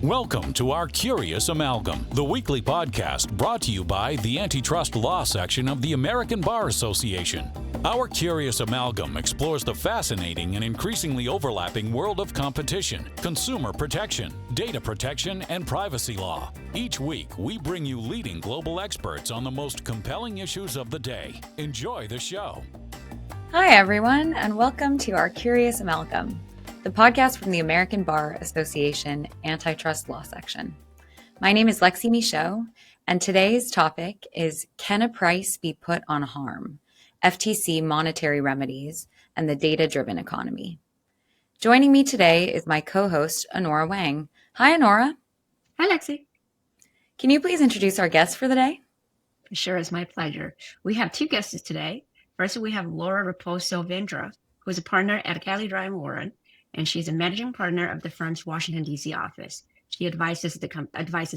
Welcome to our Curious Amalgam, the weekly podcast brought to you by the Antitrust Law section of the American Bar Association. Our Curious Amalgam explores the fascinating and increasingly overlapping world of competition, consumer protection, data protection, and privacy law. Each week, we bring you leading global experts on the most compelling issues of the day. Enjoy the show. Hi, everyone, and welcome to our Curious Amalgam, the podcast from the American Bar Association Antitrust Law section. My name is Lexi Michaud, and today's topic is, can a price be put on harm? FTC monetary remedies and the data-driven economy. Joining me today is my co-host, Anora Wang. Hi, Anora. Hi, Lexi. Can you please introduce our guest for the day? Sure, it's my pleasure. We have two guests today. First, we have Laura Riposo VanDruff, who is a partner at Kelley, Drye, and Warren, and she's a managing partner of the firm's Washington, D.C. office. She advises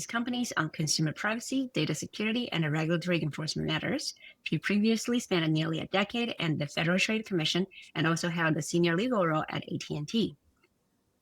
companies on consumer privacy, data security, and regulatory enforcement matters. She previously spent nearly a decade at the Federal Trade Commission and also held a senior legal role at AT&T.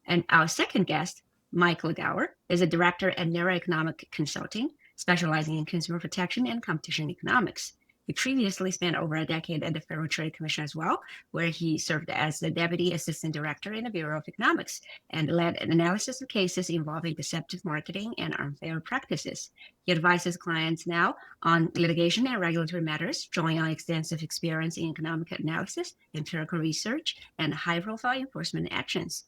And our second guest, Michaud, LeGower, is a director at NERA Economic Consulting, specializing in consumer protection and competition economics. He previously spent over a decade at the Federal Trade Commission as well, where he served as the Deputy Assistant Director in the Bureau of Economics and led an analysis of cases involving deceptive marketing and unfair practices. He advises clients now on litigation and regulatory matters, drawing on extensive experience in economic analysis, empirical research, and high-profile enforcement actions.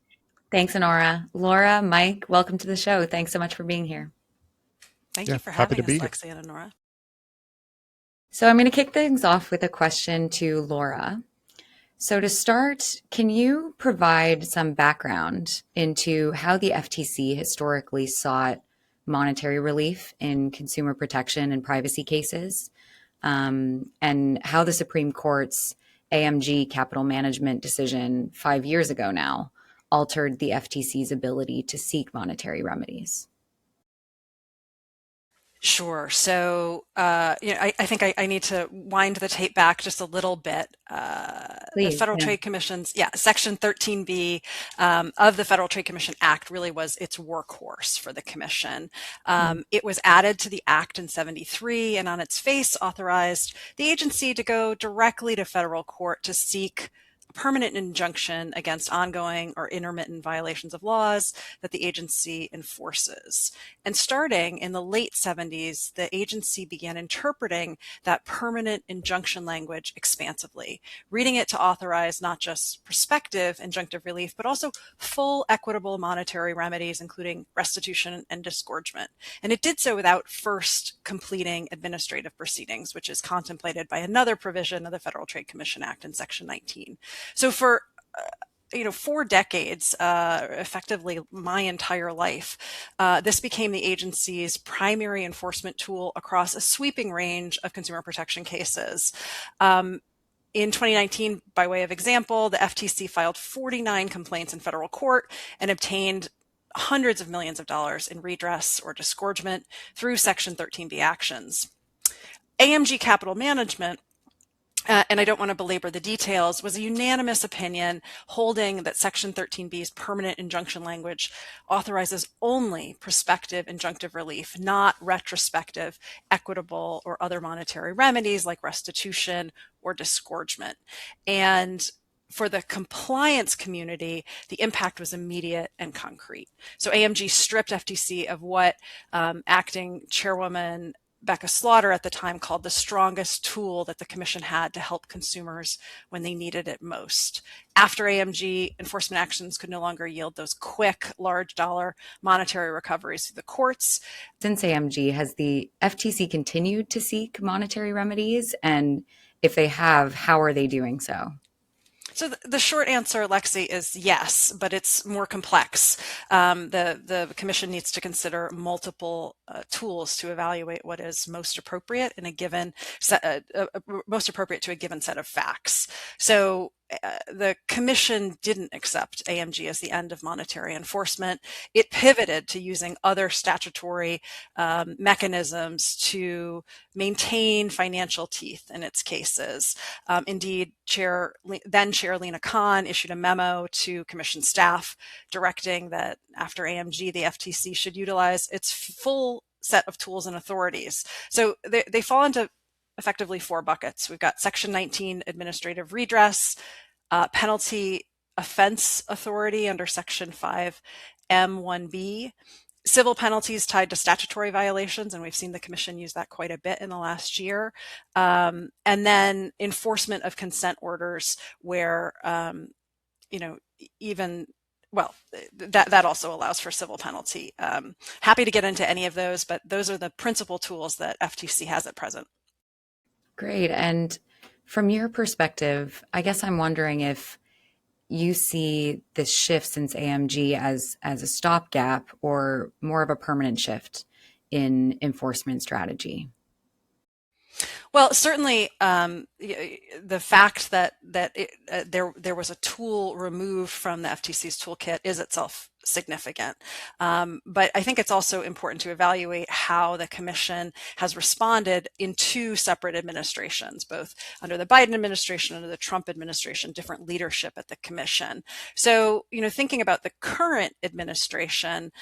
Thanks, Anora. Laura, Mike, welcome to the show. Thanks so much for being here. Thank you for having us, Lexi and Anora. So I'm going to kick things off with a question to Laura. So to start, can you provide some background into how the FTC historically sought monetary relief in consumer protection and privacy cases, and how the Supreme Court's AMG capital management decision 5 years ago now altered the FTC's ability to seek monetary remedies? Sure. So, I think I need to wind the tape back just a little bit. Please, the Federal Trade Commission's, Section 13B of the Federal Trade Commission Act really was its workhorse for the Commission. It was added to the Act in '73 and on its face authorized the agency to go directly to federal court to seek permanent injunction against ongoing or intermittent violations of laws that the agency enforces. And starting in the late 70s, the agency began interpreting that permanent injunction language expansively, reading it to authorize not just prospective injunctive relief, but also full equitable monetary remedies, including restitution and disgorgement. And it did so without first completing administrative proceedings, which is contemplated by another provision of the Federal Trade Commission Act in Section 19. So for 4 decades, effectively my entire life, this became the agency's primary enforcement tool across a sweeping range of consumer protection cases. In 2019, by way of example, the FTC filed 49 complaints in federal court and obtained hundreds of millions of dollars in redress or disgorgement through Section 13B actions. AMG Capital Management, and I don't want to belabor the details, was a unanimous opinion holding that Section 13B's permanent injunction language authorizes only prospective injunctive relief, not retrospective, equitable, or other monetary remedies like restitution or disgorgement. And for the compliance community, the impact was immediate and concrete. So AMG stripped FTC of what acting chairwoman Becca Slaughter at the time called the strongest tool that the commission had to help consumers when they needed it most. After AMG, enforcement actions could no longer yield those quick, large dollar monetary recoveries through the courts. Since AMG, has the FTC continued to seek monetary remedies? And if they have, how are they doing so? So the short answer, Lexi, is yes, but it's more complex. The commission needs to consider multiple tools to evaluate what is most appropriate in a given set, most appropriate to a given set of facts. So the commission didn't accept AMG as the end of monetary enforcement. It pivoted to using other statutory mechanisms to maintain financial teeth in its cases. Indeed, then Chair Lena Khan issued a memo to commission staff directing that after AMG, the FTC should utilize its full set of tools and authorities. So they fall into effectively 4 buckets. We've got Section 19 administrative redress, penalty offense authority under Section 5M1B, civil penalties tied to statutory violations, and we've seen the commission use that quite a bit in the last year, and then enforcement of consent orders where, that also allows for civil penalty. Happy to get into any of those, but those are the principal tools that FTC has at present. Great. And from your perspective, I guess I'm wondering if you see this shift since AMG as a stopgap or more of a permanent shift in enforcement strategy. Well, certainly the fact that there was a tool removed from the FTC's toolkit is itself significant. But I think it's also important to evaluate how the commission has responded in 2 separate administrations, both under the Biden administration and under the Trump administration, different leadership at the commission. So, thinking about the current administration,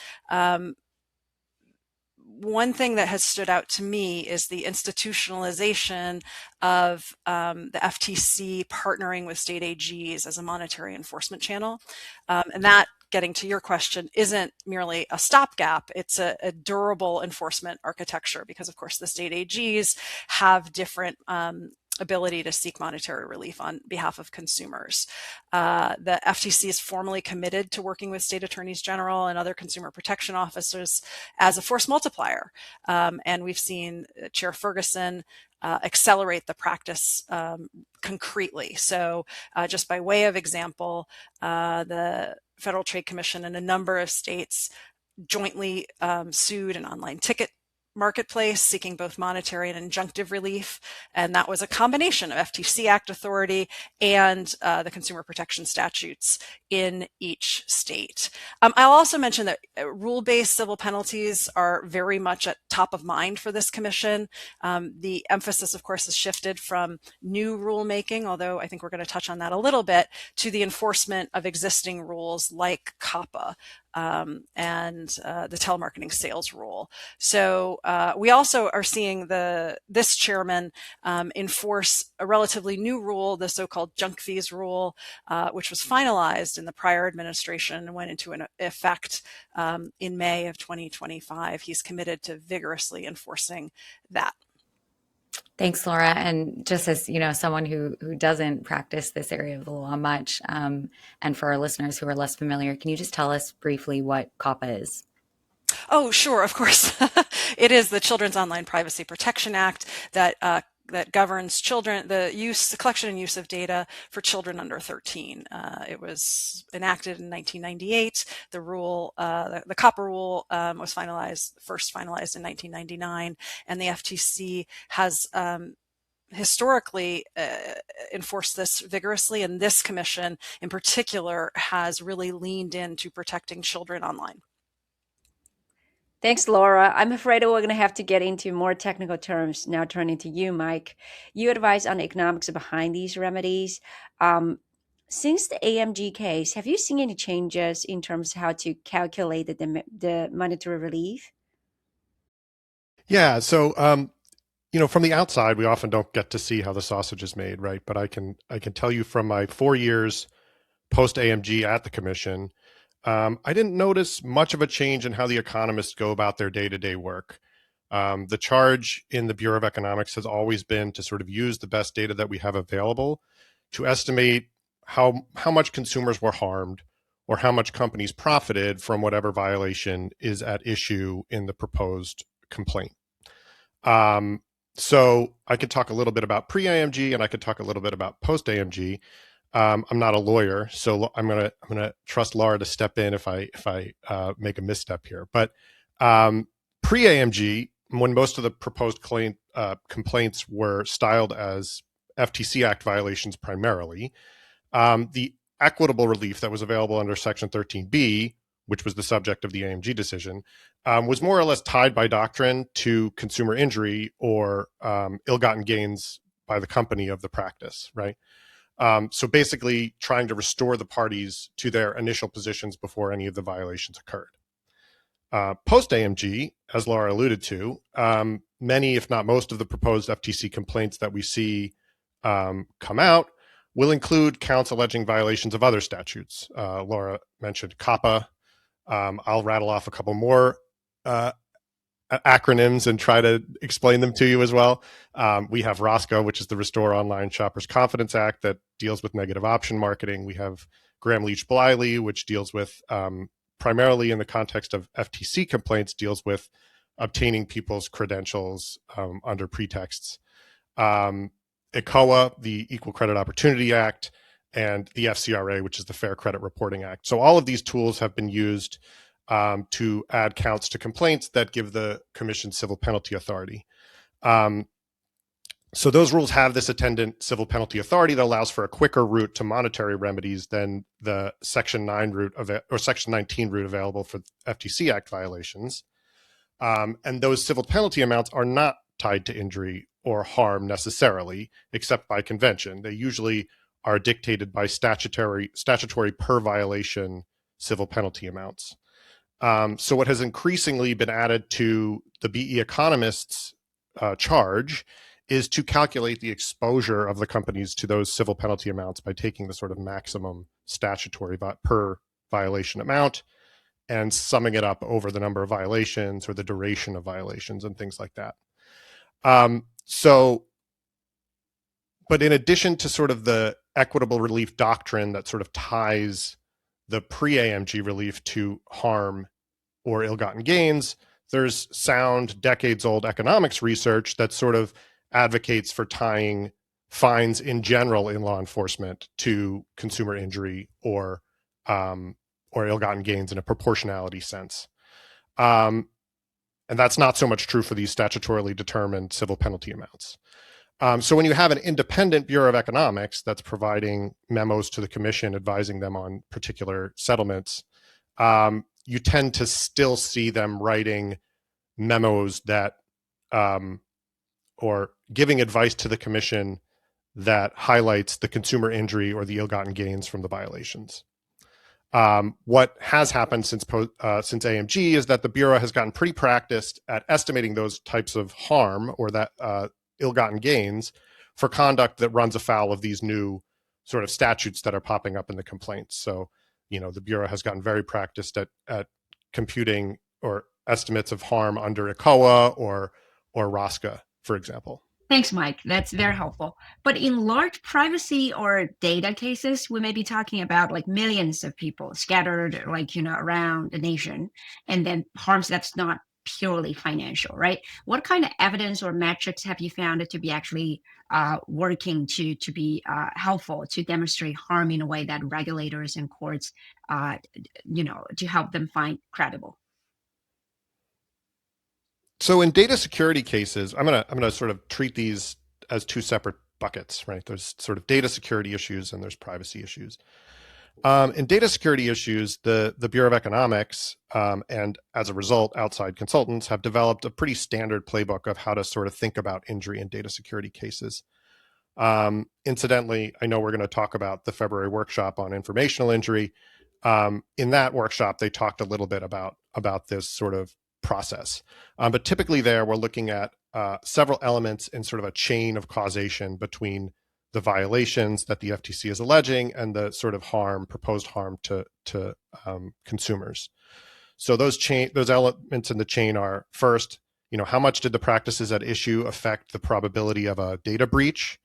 one thing that has stood out to me is the institutionalization of the FTC partnering with state AGs as a monetary enforcement channel. And that, getting to your question, isn't merely a stopgap. It's a durable enforcement architecture because, of course, the state AGs have different ability to seek monetary relief on behalf of consumers. The FTC is formally committed to working with state attorneys general and other consumer protection officers as a force multiplier. And we've seen Chair Ferguson accelerate the practice concretely. So just by way of example, the Federal Trade Commission and a number of states jointly sued an online ticket marketplace seeking both monetary and injunctive relief. And that was a combination of FTC Act authority and the consumer protection statutes in each state. I'll also mention that rule-based civil penalties are very much at top of mind for this commission. The emphasis, of course, has shifted from new rulemaking, although I think we're going to touch on that a little bit, to the enforcement of existing rules like COPPA. And the telemarketing sales rule. So we also are seeing this chairman enforce a relatively new rule, the so-called junk fees rule, which was finalized in the prior administration and went into effect in May of 2025. He's committed to vigorously enforcing that. Thanks, Laura. And just as someone who doesn't practice this area of the law much, and for our listeners who are less familiar, can you just tell us briefly what COPPA is? Oh, sure, of course. It is the Children's Online Privacy Protection Act that governs children, the collection and use of data for children under 13. It was enacted in 1998. The rule, the COPPA rule, was first finalized in 1999, and the FTC has historically enforced this vigorously, and this commission in particular has really leaned into protecting children online. Thanks, Laura. I'm afraid we're going to have to get into more technical terms now. Turning to you, Mike. You advise on the economics behind these remedies. Since the AMG case, have you seen any changes in terms of how to calculate the monetary relief? Yeah. So, from the outside, we often don't get to see how the sausage is made, right? But I can tell you from my 4 years post AMG at the commission, I didn't notice much of a change in how the economists go about their day-to-day work. The charge in the Bureau of Economics has always been to sort of use the best data that we have available to estimate how much consumers were harmed or how much companies profited from whatever violation is at issue in the proposed complaint. So I could talk a little bit about pre-AMG and I could talk a little bit about post-AMG. I'm not a lawyer, so I'm gonna trust Laura to step in if I make a misstep here. But pre-AMG, when most of the proposed complaints were styled as FTC Act violations primarily, The equitable relief that was available under Section 13B, which was the subject of the AMG decision, was more or less tied by doctrine to consumer injury or ill-gotten gains by the company of the practice, right? So basically trying to restore the parties to their initial positions before any of the violations occurred. Post-AMG, as Laura alluded to, many, if not most, of the proposed FTC complaints that we see come out will include counts alleging violations of other statutes. Laura mentioned COPPA. I'll rattle off a couple more acronyms and try to explain them to you as well. We have ROSCA, which is the Restore Online Shoppers Confidence Act that deals with negative option marketing. We have Graham-Leach-Bliley, which deals with, primarily in the context of FTC complaints, deals with obtaining people's credentials under pretexts. ECOA, the Equal Credit Opportunity Act, and the FCRA, which is the Fair Credit Reporting Act. So all of these tools have been used to add counts to complaints that give the commission civil penalty authority. So those rules have this attendant civil penalty authority that allows for a quicker route to monetary remedies than the Section 9 route or Section 19 route available for FTC Act violations. And those civil penalty amounts are not tied to injury or harm necessarily, except by convention. They usually are dictated by statutory per violation civil penalty amounts. So what has increasingly been added to the BE economists' charge is to calculate the exposure of the companies to those civil penalty amounts by taking the sort of maximum statutory per violation amount and summing it up over the number of violations or the duration of violations and things like that. But in addition to sort of the equitable relief doctrine that sort of ties the pre-AMG relief to harm or ill-gotten gains, there's sound decades-old economics research that sort of advocates for tying fines in general in law enforcement to consumer injury or ill-gotten gains in a proportionality sense. And that's not so much true for these statutorily determined civil penalty amounts. So when you have an independent Bureau of Economics that's providing memos to the commission, advising them on particular settlements, you tend to still see them writing memos that, or giving advice to the commission that highlights the consumer injury or the ill-gotten gains from the violations. What has happened since AMG is that the Bureau has gotten pretty practiced at estimating those types of harm or that ill-gotten gains for conduct that runs afoul of these new sort of statutes that are popping up in the complaints. So, the Bureau has gotten very practiced at computing or estimates of harm under ECOA or ROSCA, for example. Thanks, Mike. That's very helpful. But in large privacy or data cases, we may be talking about like millions of people scattered around the nation, and then harms that's not purely financial, right? What kind of evidence or metrics have you found to be actually working to be helpful to demonstrate harm in a way that regulators and courts, to help them find credible? So in data security cases, I'm gonna sort of treat these as two separate buckets, right? There's sort of data security issues and there's privacy issues. In data security issues, the Bureau of Economics and as a result, outside consultants have developed a pretty standard playbook of how to sort of think about injury in data security cases. Incidentally, I know we're going to talk about the February workshop on informational injury. In that workshop, they talked a little bit about this sort of process. But typically there, we're looking at several elements in sort of a chain of causation between the violations that the FTC is alleging and the sort of proposed harm to consumers. So those elements in the chain are, first, how much did the practices at issue affect the probability of a data breach?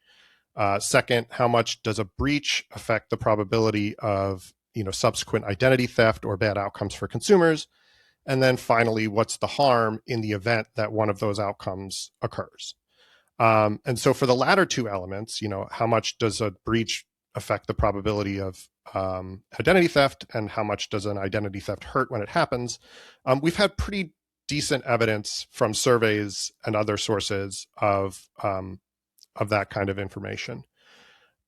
Second, how much does a breach affect the probability of subsequent identity theft or bad outcomes for consumers? And then finally, what's the harm in the event that one of those outcomes occurs? And so for the latter two elements, how much does a breach affect the probability of identity theft and how much does an identity theft hurt when it happens? We've had pretty decent evidence from surveys and other sources of that kind of information.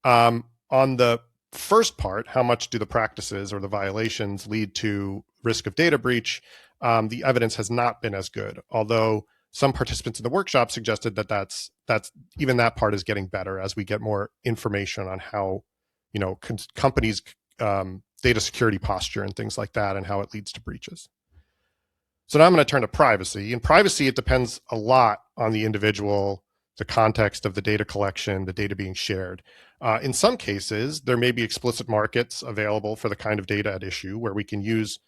On the first part, how much do the practices or the violations lead to risk of data breach, the evidence has not been as good. Although some participants in the workshop suggested that that's even that part is getting better as we get more information on how, companies' data security posture and things like that, and how it leads to breaches. So now I'm going to turn to privacy. In privacy, it depends a lot on the individual, the context of the data collection, the data being shared. In some cases, there may be explicit markets available for the kind of data at issue where we can use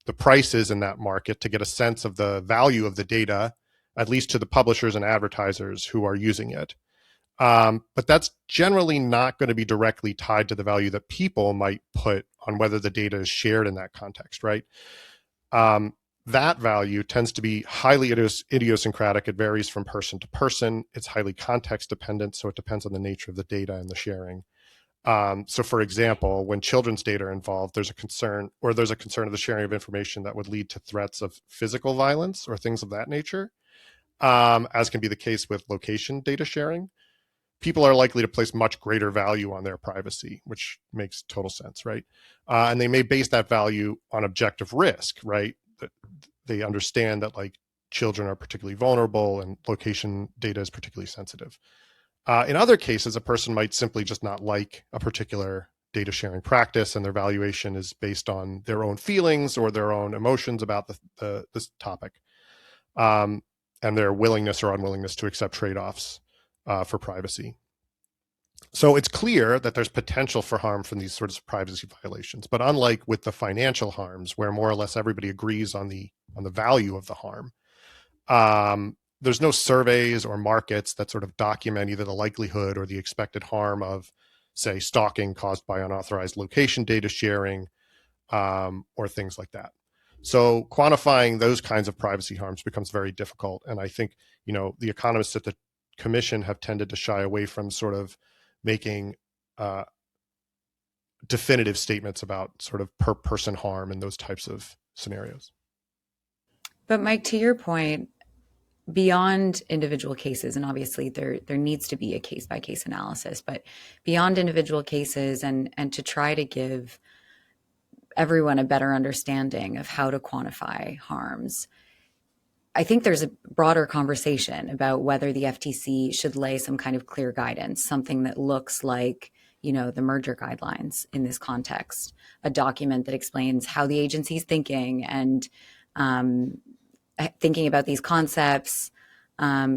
the prices in that market to get a sense of the value of the data, at least to the publishers and advertisers who are using it. But that's generally not going to be directly tied to the value that people might put on whether the data is shared in that context, right? That value tends to be highly idiosyncratic. It varies from person to person. It's highly context dependent, so it depends on the nature of the data and the sharing. So for example, when children's data are involved, there's a concern of the sharing of information that would lead to threats of physical violence or things of that nature, as can be the case with location data sharing. People are likely to place much greater value on their privacy, which makes total sense, right? And they may base that value on objective risk, right? That they understand that like children are particularly vulnerable and location data is particularly sensitive. In other cases, a person might simply just not like a particular data sharing practice, and their valuation is based on their own feelings or their own emotions about this topic, and their willingness or unwillingness to accept trade-offs for privacy. So it's clear that there's potential for harm from these sorts of privacy violations, but unlike with the financial harms, where more or less everybody agrees on the value of the harm, there's no surveys or markets that sort of document either the likelihood or the expected harm of, say, stalking caused by unauthorized location data sharing, or things like that. So quantifying those kinds of privacy harms becomes very difficult. And I think, the economists at the Commission have tended to shy away from sort of making definitive statements about sort of per person harm in those types of scenarios. But Mike, to your point, beyond individual cases, and obviously there needs to be a case by case analysis, but beyond individual cases and to try to give everyone a better understanding of how to quantify harms, I think there's a broader conversation about whether the FTC should lay some kind of clear guidance, something that looks like, the merger guidelines in this context, a document that explains how the agency's thinking and thinking about these concepts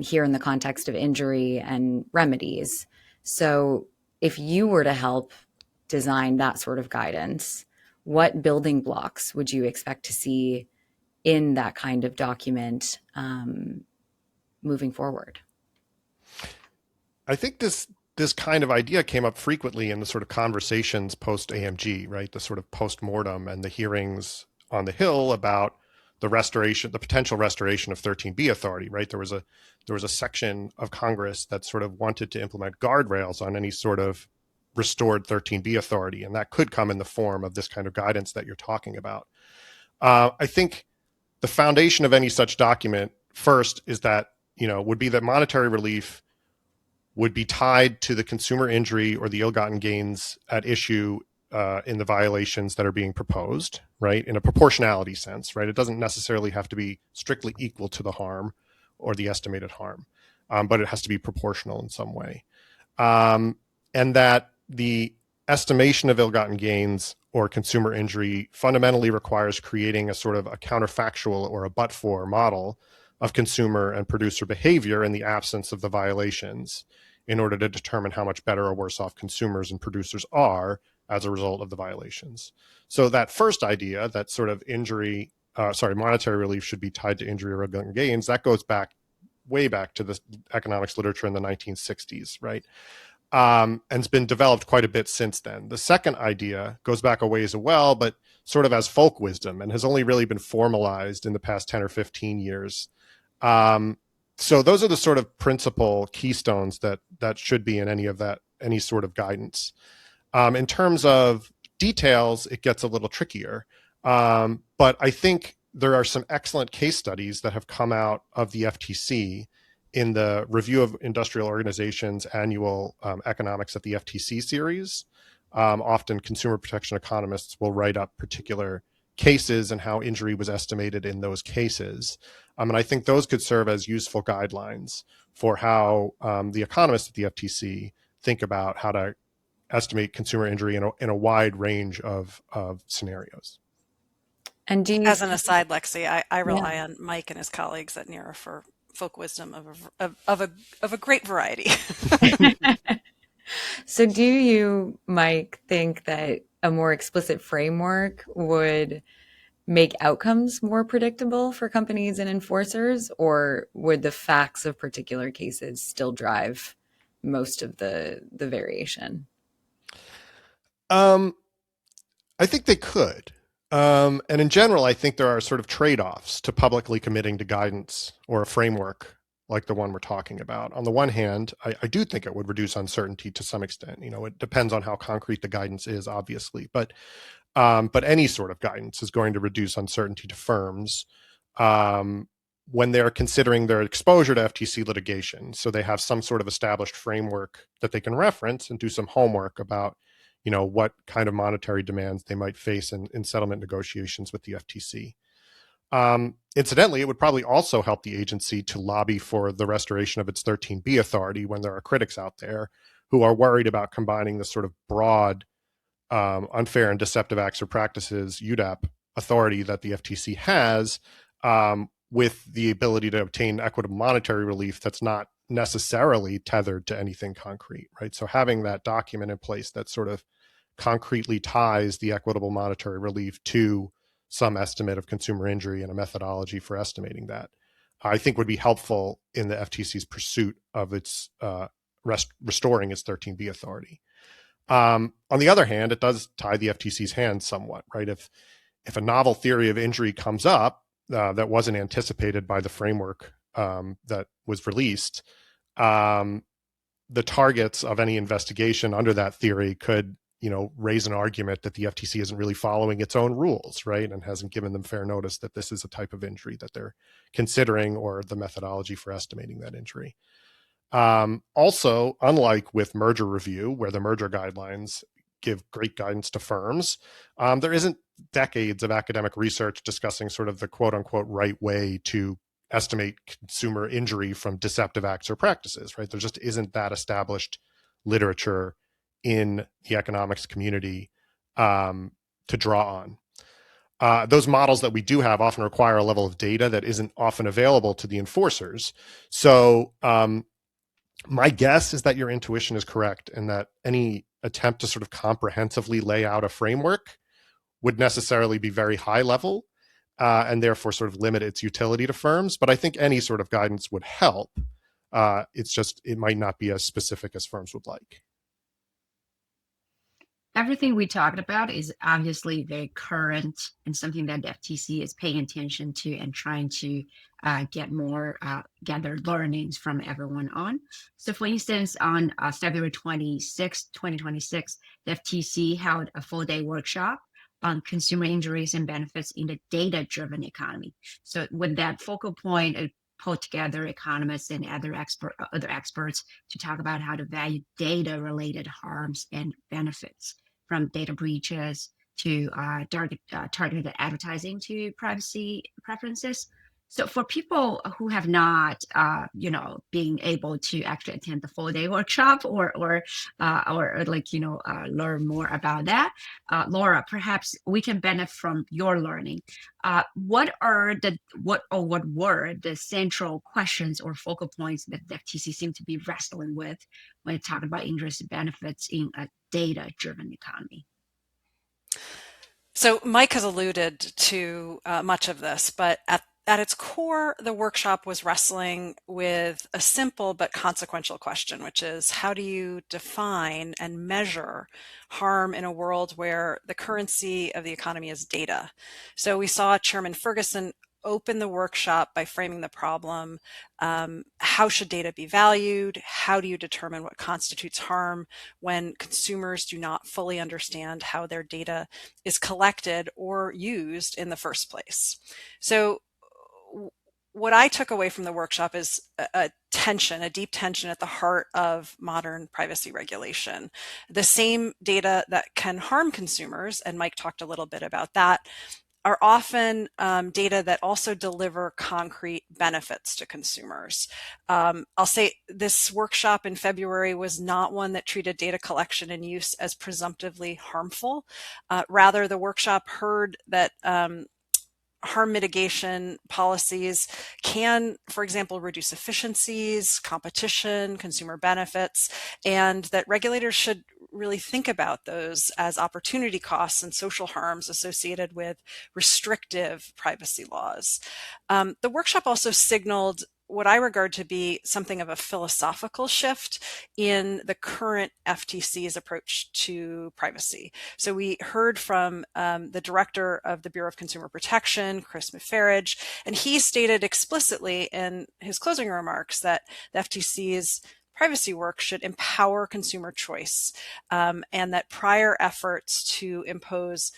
here in the context of injury and remedies. So if you were to help design that sort of guidance, what building blocks would you expect to see in that kind of document moving forward? I think this kind of idea came up frequently in the sort of conversations post AMG, right? The sort of post-mortem and the hearings on the Hill about the potential restoration of 13B authority, right? There was a section of Congress that sort of wanted to implement guardrails on any sort of restored 13B authority, and that could come in the form of this kind of guidance that you're talking about. I think the foundation of any such document first is that, would be that monetary relief would be tied to the consumer injury or the ill-gotten gains at issue in the violations that are being proposed, right? In a proportionality sense, right? It doesn't necessarily have to be strictly equal to the harm or the estimated harm, but it has to be proportional in some way. And that the estimation of ill-gotten gains or consumer injury fundamentally requires creating a sort of a counterfactual or a but-for model of consumer and producer behavior in the absence of the violations in order to determine how much better or worse off consumers and producers are as a result of the violations. So that first idea that sort of monetary relief should be tied to injury or ill-gotten gains, that goes way back to the economics literature in the 1960s, right? And it's been developed quite a bit since then. The second idea goes back a ways as well, but sort of as folk wisdom and has only really been formalized in the past 10 or 15 years. So those are the sort of principal keystones that should be in any sort of guidance. In terms of details, it gets a little trickier. But I think there are some excellent case studies that have come out of the FTC in the Review of Industrial Organizations annual Economics at the FTC series, often consumer protection economists will write up particular cases and how injury was estimated in those cases. And I think those could serve as useful guidelines for how the economists at the FTC think about how to estimate consumer injury in a wide range of scenarios. And do you, as an aside, Lexi, I rely on Mike and his colleagues at NERA for folk wisdom of a great variety. so do you, Mike, think that a more explicit framework would make outcomes more predictable for companies and enforcers, or would the facts of particular cases still drive most of the variation? I think they could. And in general, I think there are sort of trade-offs to publicly committing to guidance or a framework like the one we're talking about. On the one hand, I do think it would reduce uncertainty to some extent. It depends on how concrete the guidance is, obviously, but any sort of guidance is going to reduce uncertainty to firms when they're considering their exposure to FTC litigation. So they have some sort of established framework that they can reference and do some homework about what kind of monetary demands they might face in settlement negotiations with the FTC. Incidentally, it would probably also help the agency to lobby for the restoration of its 13B authority when there are critics out there who are worried about combining the sort of broad unfair and deceptive acts or practices UDAP authority that the FTC has with the ability to obtain equitable monetary relief that's not necessarily tethered to anything concrete, right? So having that document in place that sort of concretely ties the equitable monetary relief to some estimate of consumer injury and a methodology for estimating that, I think would be helpful in the FTC's pursuit of its restoring its 13B authority. On the other hand, it does tie the FTC's hands somewhat, right? If a novel theory of injury comes up that wasn't anticipated by the framework that was released, the targets of any investigation under that theory could, raise an argument that the FTC isn't really following its own rules, right? And hasn't given them fair notice that this is a type of injury that they're considering or the methodology for estimating that injury. Also, unlike with merger review, where the merger guidelines give great guidance to firms, there isn't decades of academic research discussing sort of the quote unquote right way to estimate consumer injury from deceptive acts or practices, right? There just isn't that established literature in the economics community to draw on. Those models that we do have often require a level of data that isn't often available to the enforcers. So my guess is that your intuition is correct and that any attempt to sort of comprehensively lay out a framework would necessarily be very high level and therefore sort of limit its utility to firms. But I think any sort of guidance would help. It might not be as specific as firms would like. Everything we talked about is obviously very current and something that the FTC is paying attention to and trying to gather learnings from everyone on. So for instance, on February 26, 2026, the FTC held a full-day workshop on consumer injuries and benefits in the data-driven economy. So with that focal point, it pulled together economists and other experts to talk about how to value data-related harms and benefits, from data breaches to targeted advertising to privacy preferences. So for people who have not, being able to actually attend the full day workshop or learn more about that, Laura, perhaps we can benefit from your learning. What were the central questions or focal points that the FTC seemed to be wrestling with when it talked about injuries and benefits in a data-driven economy? So Mike has alluded to much of this, but at its core, the workshop was wrestling with a simple but consequential question, which is how do you define and measure harm in a world where the currency of the economy is data? So we saw Chairman Ferguson open the workshop by framing the problem. How should data be valued? How do you determine what constitutes harm when consumers do not fully understand how their data is collected or used in the first place? So what I took away from the workshop is a tension, a deep tension at the heart of modern privacy regulation. The same data that can harm consumers, and Mike talked a little bit about that, are often data that also deliver concrete benefits to consumers. I'll say this workshop in February was not one that treated data collection and use as presumptively harmful. Rather, the workshop heard that harm mitigation policies can, for example, reduce efficiencies, competition, consumer benefits, and that regulators should really think about those as opportunity costs and social harms associated with restrictive privacy laws. The workshop also signaled what I regard to be something of a philosophical shift in the current FTC's approach to privacy. So we heard from the director of the Bureau of Consumer Protection, Chris Maffarage, and he stated explicitly in his closing remarks that the FTC's privacy work should empower consumer choice, and that prior efforts to impose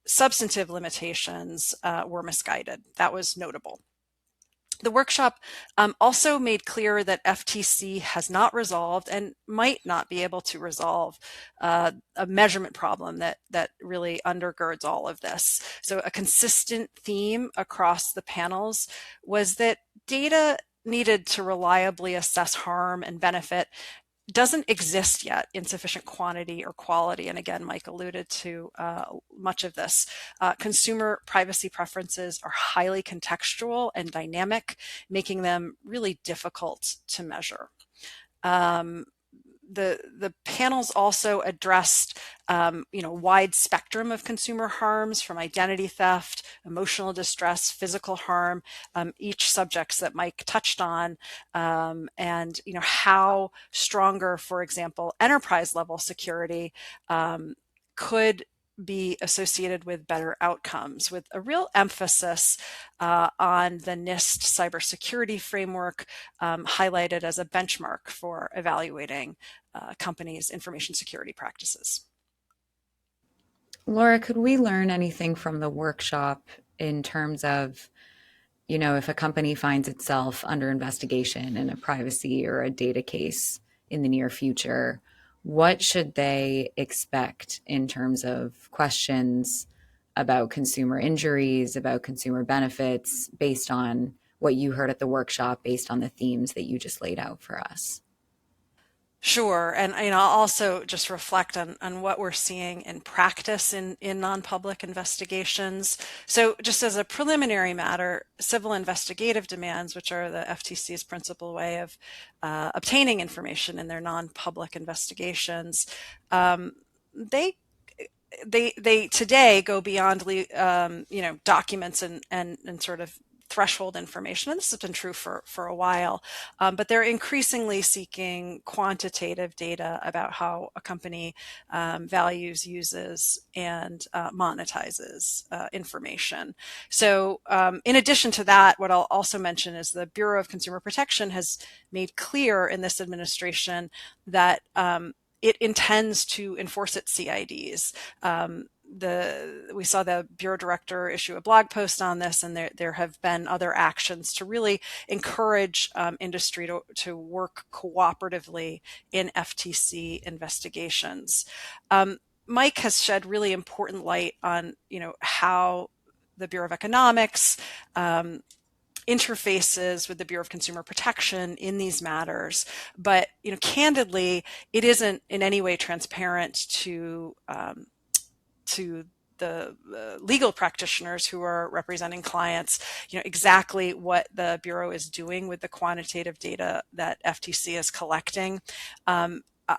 substantive limitations were misguided. That was notable. The workshop also made clear that FTC has not resolved and might not be able to resolve a measurement problem that really undergirds all of this. So a consistent theme across the panels was that data needed to reliably assess harm and benefit doesn't exist yet in sufficient quantity or quality. And again, Mike alluded to much of this. Consumer privacy preferences are highly contextual and dynamic, making them really difficult to measure. The panels also addressed wide spectrum of consumer harms, from identity theft, emotional distress, physical harm, each subjects that Mike touched on, and how stronger, for example, enterprise level security could be associated with better outcomes, with a real emphasis on the NIST cybersecurity framework, highlighted as a benchmark for evaluating companies' information security practices. Laura, could we learn anything from the workshop in terms of, if a company finds itself under investigation in a privacy or a data case in the near future, what should they expect in terms of questions about consumer injuries, about consumer benefits, based on what you heard at the workshop, based on the themes that you just laid out for us? Sure. And I'll also just reflect on what we're seeing in practice in non-public investigations. So just as a preliminary matter, civil investigative demands, which are the FTC's principal way of obtaining information in their non-public investigations, they today go beyond documents and sort of threshold information, and this has been true for a while, but they're increasingly seeking quantitative data about how a company values, uses, and monetizes information. So in addition to that, what I'll also mention is the Bureau of Consumer Protection has made clear in this administration that it intends to enforce its CIDs. We saw the Bureau Director issue a blog post on this, and there have been other actions to really encourage industry to work cooperatively in FTC investigations. Mike has shed really important light on how the Bureau of Economics interfaces with the Bureau of Consumer Protection in these matters, but candidly, it isn't in any way transparent to the legal practitioners who are representing clients, exactly what the Bureau is doing with the quantitative data that FTC is collecting.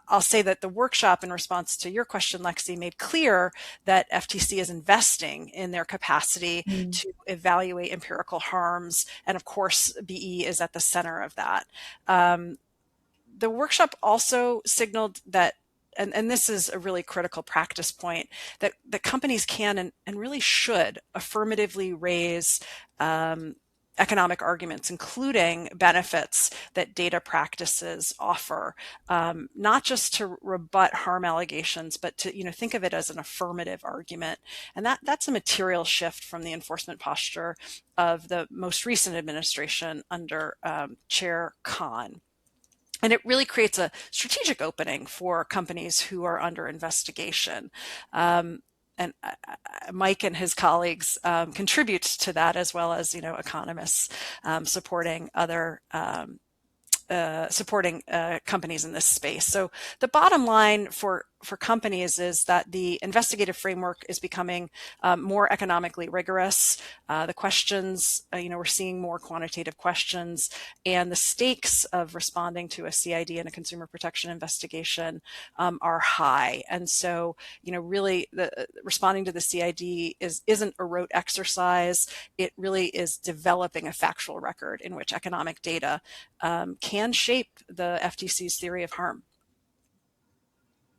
I'll say that the workshop, in response to your question, Lexi, made clear that FTC is investing in their capacity to evaluate empirical harms. And of course, BE is at the center of that. The workshop also signaled that, and this is a really critical practice point, that the companies can and really should affirmatively raise economic arguments, including benefits that data practices offer, not just to rebut harm allegations, but to think of it as an affirmative argument. And that's a material shift from the enforcement posture of the most recent administration under Chair Khan. And it really creates a strategic opening for companies who are under investigation. And Mike and his colleagues contribute to that, as well as economists supporting other companies in this space. So the bottom line for companies is that the investigative framework is becoming more economically rigorous. The questions, we're seeing more quantitative questions, and the stakes of responding to a CID and a consumer protection investigation are high. And so, really, responding to the CID isn't a rote exercise. It really is developing a factual record in which economic data can shape the FTC's theory of harm.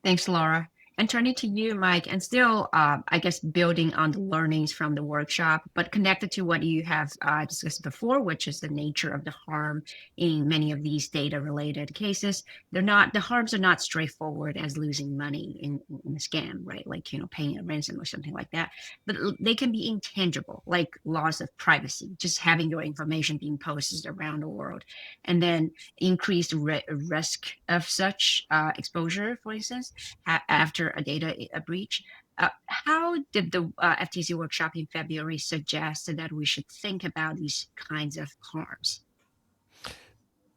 Thanks, Laura. And turning to you, Mike, and still, I guess, building on the learnings from the workshop, but connected to what you have discussed before, which is the nature of the harm in many of these data-related cases. The harms are not straightforward as losing money in a scam, right? Like, paying a ransom or something like that. But they can be intangible, like loss of privacy, just having your information being posted around the world, and then increased risk of such exposure, for instance, after a data breach. How did the FTC workshop in February suggest that we should think about these kinds of harms?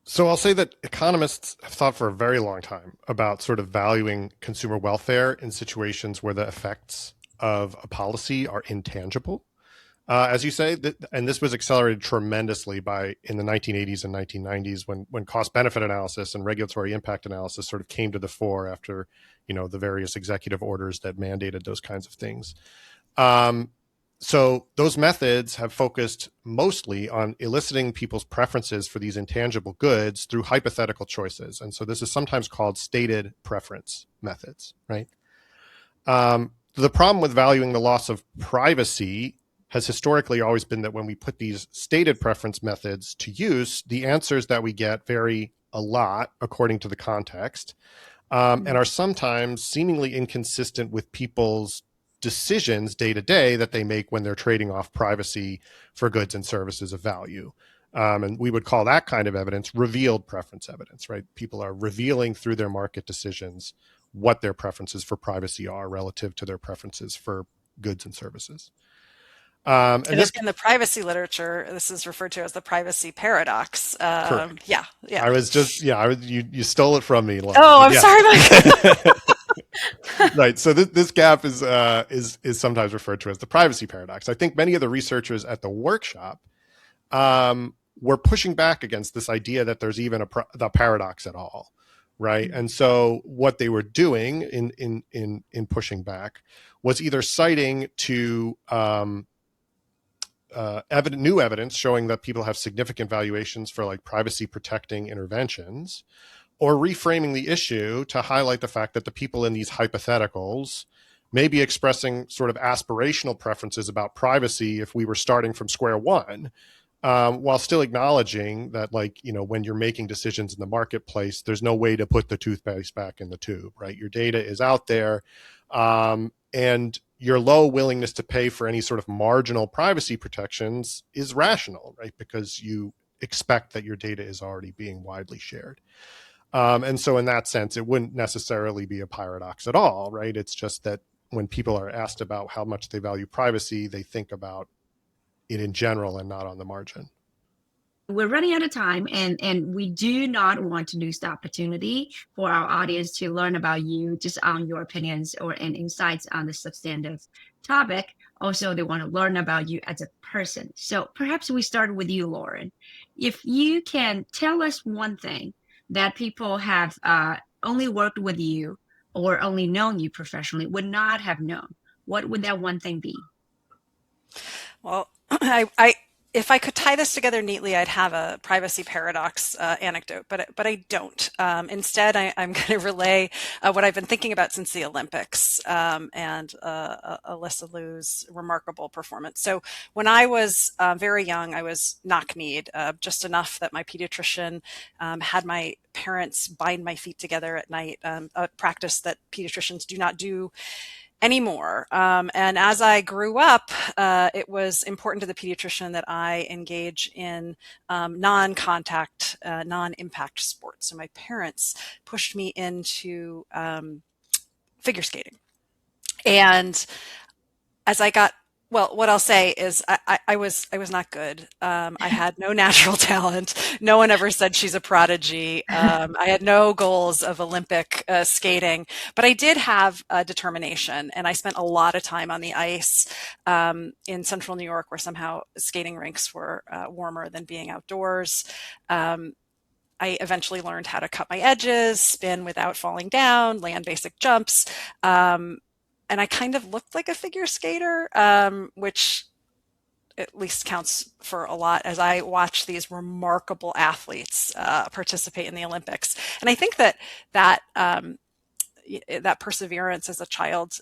So I'll say that economists have thought for a very long time about sort of valuing consumer welfare in situations where the effects of a policy are intangible. As you say, and this was accelerated tremendously in the 1980s and 1990s when cost-benefit analysis and regulatory impact analysis sort of came to the fore after, the various executive orders that mandated those kinds of things. So those methods have focused mostly on eliciting people's preferences for these intangible goods through hypothetical choices. And so this is sometimes called stated preference methods, right? The problem with valuing the loss of privacy has historically always been that when we put these stated preference methods to use, the answers that we get vary a lot according to the context, and are sometimes seemingly inconsistent with people's decisions day to day that they make when they're trading off privacy for goods and services of value. And we would call that kind of evidence revealed preference evidence, right? People are revealing through their market decisions what their preferences for privacy are relative to their preferences for goods and services. And in the privacy literature, this is referred to as the privacy paradox. Correct. Yeah. I was just, you stole it from me, Laura. Oh, I'm sorry, Mike. Right. So this gap is sometimes referred to as the privacy paradox. I think many of the researchers at the workshop were pushing back against this idea that there's even the paradox at all, right? And so what they were doing in pushing back was either citing to new evidence showing that people have significant valuations for like privacy protecting interventions, or reframing the issue to highlight the fact that the people in these hypotheticals may be expressing sort of aspirational preferences about privacy if we were starting from square one, while still acknowledging that, like, when you're making decisions in the marketplace, there's no way to put the toothpaste back in the tube, right? Your data is out there, and your low willingness to pay for any sort of marginal privacy protections is rational, right? Because you expect that your data is already being widely shared. And so in that sense, it wouldn't necessarily be a paradox at all, right? It's just that when people are asked about how much they value privacy, they think about it in general and not on the margin. We're running out of time, and we do not want to lose the opportunity for our audience to learn about you, just on your opinions and insights on the substantive topic. Also, they want to learn about you as a person. So perhaps we start with you, Lauren. If you can tell us one thing that people have only worked with you or only known you professionally would not have known, what would that one thing be? Well, I if I could tie this together neatly, I'd have a privacy paradox anecdote, but I don't. Instead, I'm going to relay what I've been thinking about since the Olympics and Alyssa Liu's remarkable performance. So when I was very young, I was knock-kneed, just enough that my pediatrician had my parents bind my feet together at night, a practice that pediatricians do not do anymore. And as I grew up, it was important to the pediatrician that I engage in non-contact, non-impact sports. So my parents pushed me into figure skating. And as I got what I'll say is I was not good. I had no natural talent. No one ever said she's a prodigy. I had no goals of Olympic skating, but I did have determination. And I spent a lot of time on the ice in central New York, where somehow skating rinks were warmer than being outdoors. I eventually learned how to cut my edges, spin without falling down, land basic jumps. And I kind of looked like a figure skater, which at least counts for a lot as I watch these remarkable athletes participate in the Olympics. And I think that perseverance as a child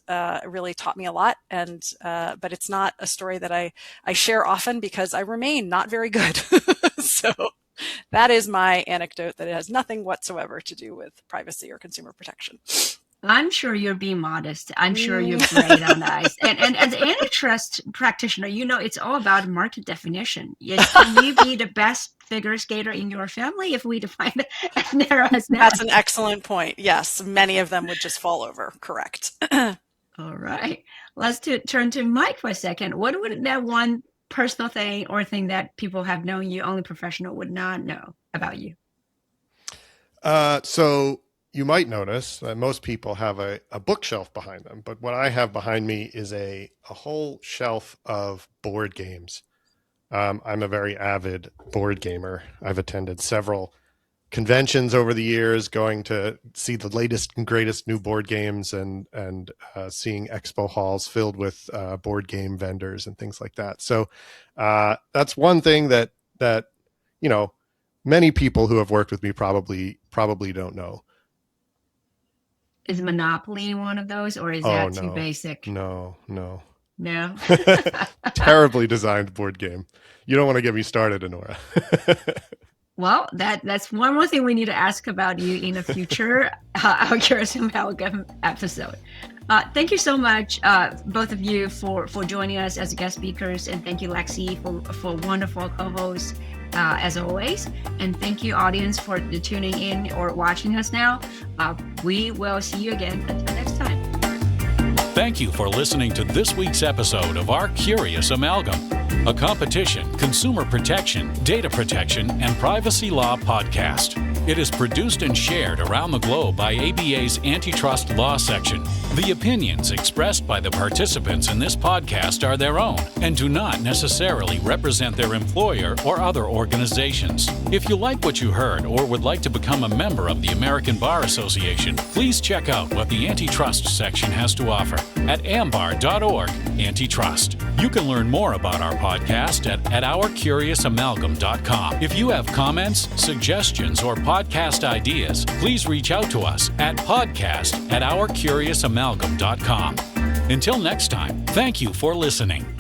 really taught me a lot. And but it's not a story that I share often because I remain not very good. So that is my anecdote, that it has nothing whatsoever to do with privacy or consumer protection. I'm sure you're being modest. I'm sure you're great on the ice. And as an antitrust practitioner, it's all about market definition. Can you be the best figure skater in your family if we define NERA as NERA? That's an excellent point. Yes, many of them would just fall over. Correct. All right. Let's turn to Mike for a second. What would that one personal thing or thing that people have known you, only professional, would not know about you? So you might notice that most people have a bookshelf behind them, but what I have behind me is a whole shelf of board games. I'm a very avid board gamer. I've attended several conventions over the years, going to see the latest and greatest new board games and seeing expo halls filled with board game vendors and things like that. So that's one thing that many people who have worked with me probably don't know. Is Monopoly one of those, or is that too basic? No. No. Terribly designed board game. You don't want to get me started, Anora. Well, that's one more thing we need to ask about you in a future Our Curious Amalgam episode. Thank you so much, both of you, for joining us as guest speakers, and thank you, Lexi, for wonderful co-hosts. As always, and thank you, audience, for tuning in or watching us now. We will see you again until next time. Thank you for listening to this week's episode of Our Curious Amalgam, a competition, consumer protection, data protection, and privacy law podcast. It is produced and shared around the globe by ABA's Antitrust Law Section. The opinions expressed by the participants in this podcast are their own and do not necessarily represent their employer or other organizations. If you like what you heard or would like to become a member of the American Bar Association, please check out what the Antitrust section has to offer at ambar.org/antitrust. You can learn more about our podcast at ourcuriousamalgam.com. If you have comments, suggestions, or podcast ideas, please reach out to us at podcast@ourcuriousamalgam.com. Until next time, thank you for listening.